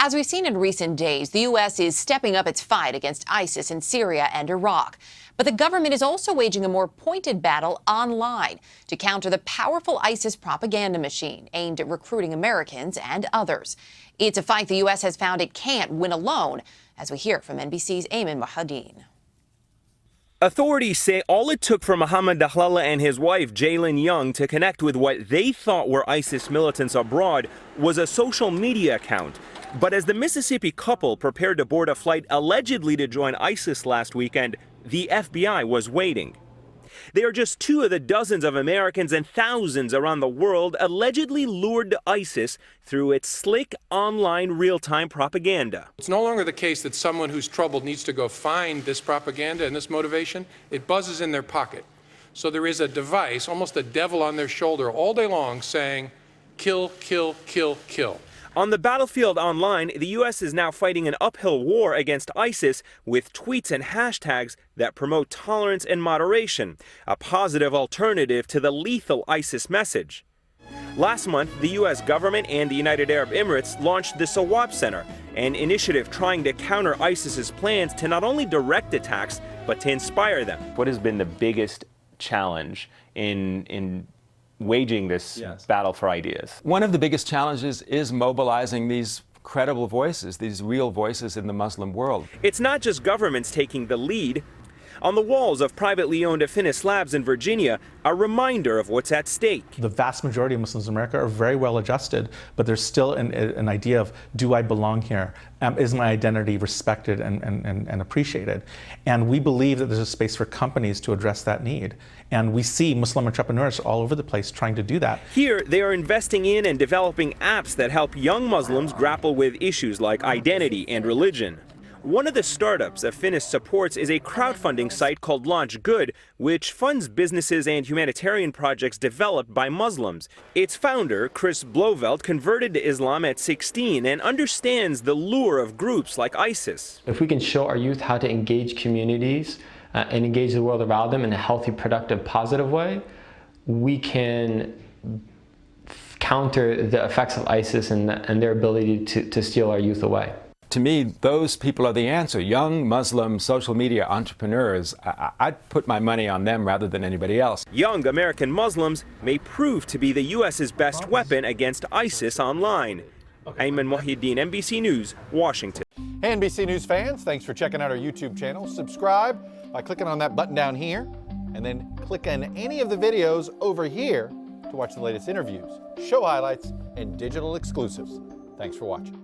As we've seen in recent days, the U.S. is stepping up its fight against ISIS in Syria and Iraq. But the government is also waging a more pointed battle online to counter the powerful ISIS propaganda machine aimed at recruiting Americans and others. It's a fight the U.S. has found it can't win alone, as we hear from NBC's Ayman Mohadeen. Authorities say all it took for Mohammed Dahlala and his wife, Jaylin Young, to connect with what they thought were ISIS militants abroad was a social media account. But as the Mississippi couple prepared to board a flight allegedly to join ISIS last weekend, the FBI was waiting. They are just two of the dozens of Americans and thousands around the world allegedly lured to ISIS through its slick online real-time propaganda. It's no longer the case that someone who's troubled needs to go find this propaganda and this motivation. It buzzes in their pocket. So there is a device, almost a devil on their shoulder all day long saying, kill, kill, kill, kill. On the battlefield online, the U.S. is now fighting an uphill war against ISIS with tweets and hashtags that promote tolerance and moderation, a positive alternative to the lethal ISIS message. Last month, the U.S. government and the United Arab Emirates launched the Sawab Center, an initiative trying to counter ISIS's plans to not only direct attacks, but to inspire them. What has been the biggest challenge in waging this battle for ideas? One of the biggest challenges is mobilizing these credible voices, these real voices in the Muslim world. It's not just governments taking the lead. On the walls of privately owned Affinis Labs in Virginia, a reminder of what's at stake. The vast majority of Muslims in America are very well adjusted, but there's still an idea of, do I belong here? Is my identity respected and appreciated? And we believe that there's a space for companies to address that need. And we see Muslim entrepreneurs all over the place trying to do that. Here, they are investing in and developing apps that help young Muslims grapple with issues like identity and religion. One of the startups Affinis supports is a crowdfunding site called Launch Good, which funds businesses and humanitarian projects developed by Muslims. Its founder, Chris Bloveld, converted to Islam at 16 and understands the lure of groups like ISIS. If we can show our youth how to engage communities and engage the world around them in a healthy, productive, positive way, we can counter the effects of ISIS and their ability to steal our youth away. To me, those people are the answer. Young Muslim social media entrepreneurs, I'd put my money on them rather than anybody else. Young American Muslims may prove to be the U.S.'s best weapon against ISIS online. Ayman Mohadeen, NBC News, Washington. Hey, NBC News fans, thanks for checking out our YouTube channel. Subscribe by clicking on that button down here, and then click on any of the videos over here to watch the latest interviews, show highlights, and digital exclusives. Thanks for watching.